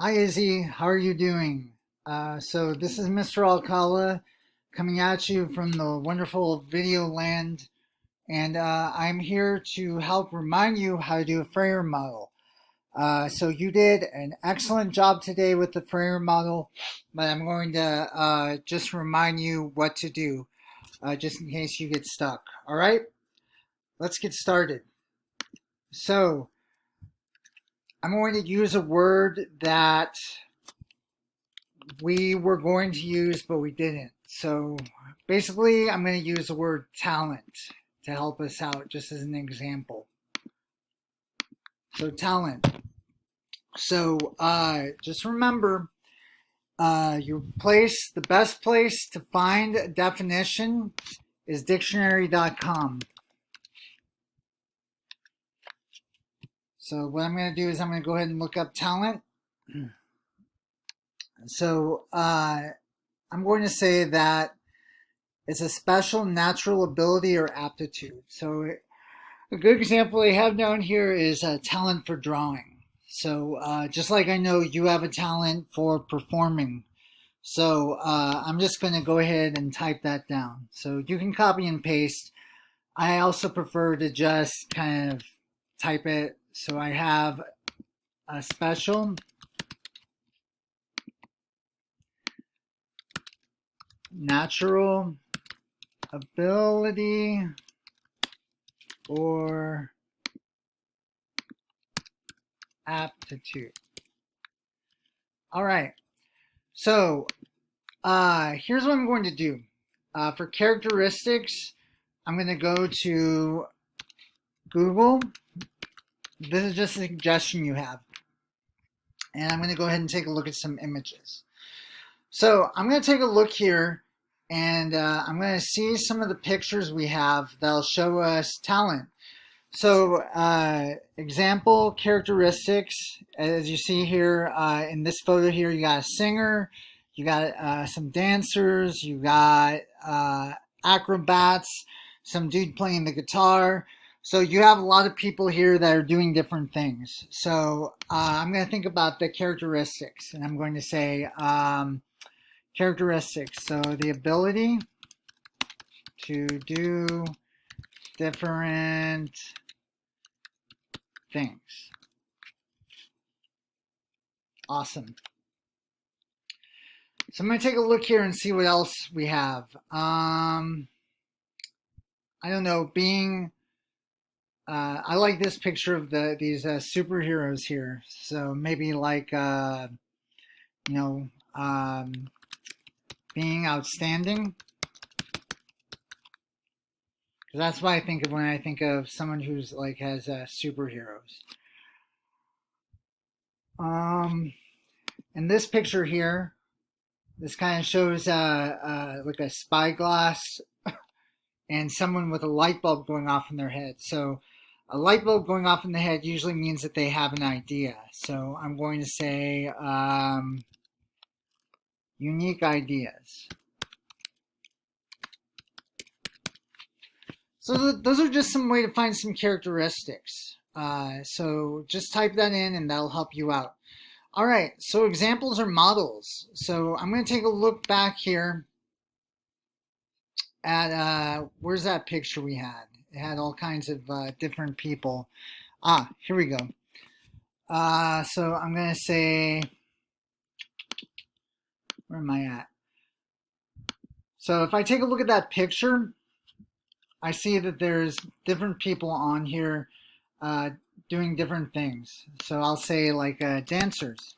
Hi Izzy, how are you doing? So this is Mr. Alcala coming at you from the wonderful video land, and I'm here to help remind you how to do a Frayer model. So you did an excellent job today with the Frayer model, but I'm going to just remind you what to do, just in case you get stuck. All right, let's get started. So I'm going to use a word that we were going to use, but we didn't. So basically, I'm going to use the word talent to help us out, just as an example. So talent. So just remember, the best place to find a definition is dictionary.com. So what I'm going to do is I'm going to go ahead and look up talent. So I'm going to say that it's a special natural ability or aptitude. So a good example I have down here is a talent for drawing. So just like I know you have a talent for performing. So I'm just going to go ahead and type that down. So you can copy and paste. I also prefer to just kind of type it. So I have a special natural ability or aptitude. All right. So here's what I'm going to do. For characteristics, I'm going to go to Google. This is just a suggestion you have. And I'm going to go ahead and take a look at some images. So I'm going to take a look here, and I'm going to see some of the pictures we have that'll show us talent. So example characteristics, as you see here in this photo here, you got a singer, you got some dancers, you got acrobats, some dude playing the guitar. So you have a lot of people here that are doing different things. So I'm going to think about the characteristics, and I'm going to say characteristics. So the ability to do different things. Awesome. So I'm going to take a look here and see what else we have. I don't know, I like this picture of these superheroes here. So maybe like, being outstanding. Because that's what I think of when I think of someone who's like has superheroes. And this picture here, this kind of shows like a spyglass and someone with a light bulb going off in their head. So a light bulb going off in the head usually means that they have an idea. So I'm going to say unique ideas. So those are just some way to find some characteristics. So just type that in and that'll help you out. All right, so examples are models. So I'm going to take a look back here at, where's that picture we had? It had all kinds of different people. Here we go. So I'm going to say, where am I at? So if I take a look at that picture, I see that there's different people on here doing different things. So I'll say like dancers.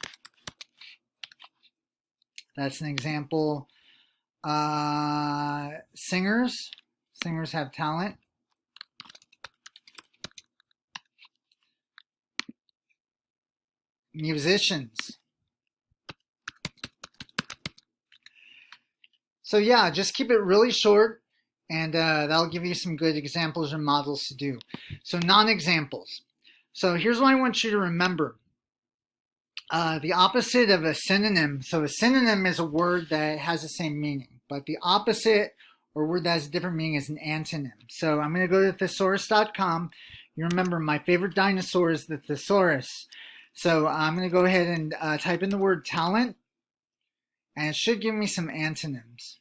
That's an example. Singers. Singers have talent. Musicians. So yeah, just keep it really short, and that'll give you some good examples or models to do. So non-examples. So here's what I want you to remember. The opposite of a synonym. So a synonym is a word that has the same meaning, but the opposite or word that has a different meaning is an antonym. So I'm going to go to thesaurus.com. You remember my favorite dinosaur is the thesaurus. So I'm going to go ahead and type in the word talent, and it should give me some antonyms.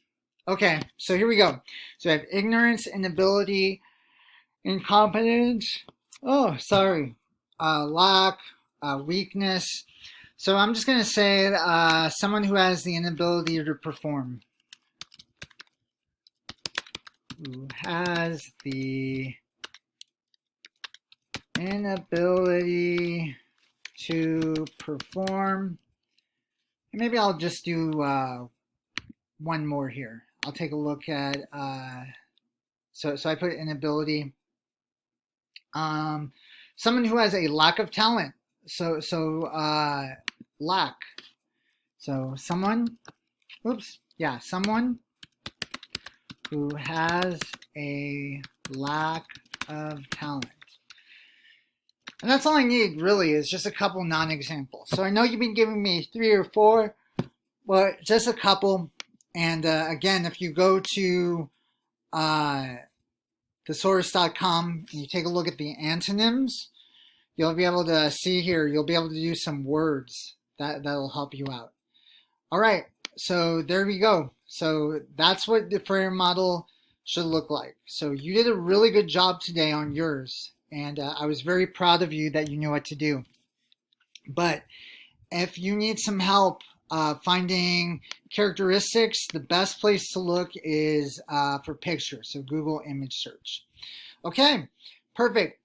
Okay, so here we go. So I have ignorance, inability, incompetence. Oh, sorry. Lack, weakness. So I'm just going to say someone who has the inability to perform. Who has the inability to perform. And maybe I'll just do one more here. I'll take a look at, so I put inability. Someone who has a lack of talent. So lack. So someone, someone who has a lack of talent. And that's all I need, really, is just a couple non-examples. So I know you've been giving me 3 or 4, but just a couple. And again, if you go to thesaurus.com and you take a look at the antonyms, you'll be able to see here, you'll be able to use some words that'll help you out. All right, so there we go. So that's what the Frayer model should look like. So you did a really good job today on yours, and I was very proud of you that you knew what to do. But if you need some help finding characteristics, the best place to look is for pictures, so Google image search. Okay, perfect.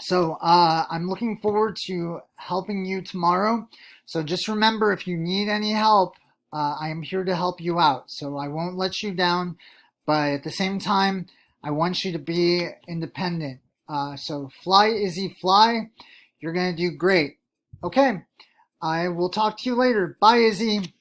So I'm looking forward to helping you tomorrow. So just remember, if you need any help, I am here to help you out. So I won't let you down, but at the same time, I want you to be independent. So fly, Izzy, fly. You're going to do great. Okay, I will talk to you later. Bye, Izzy.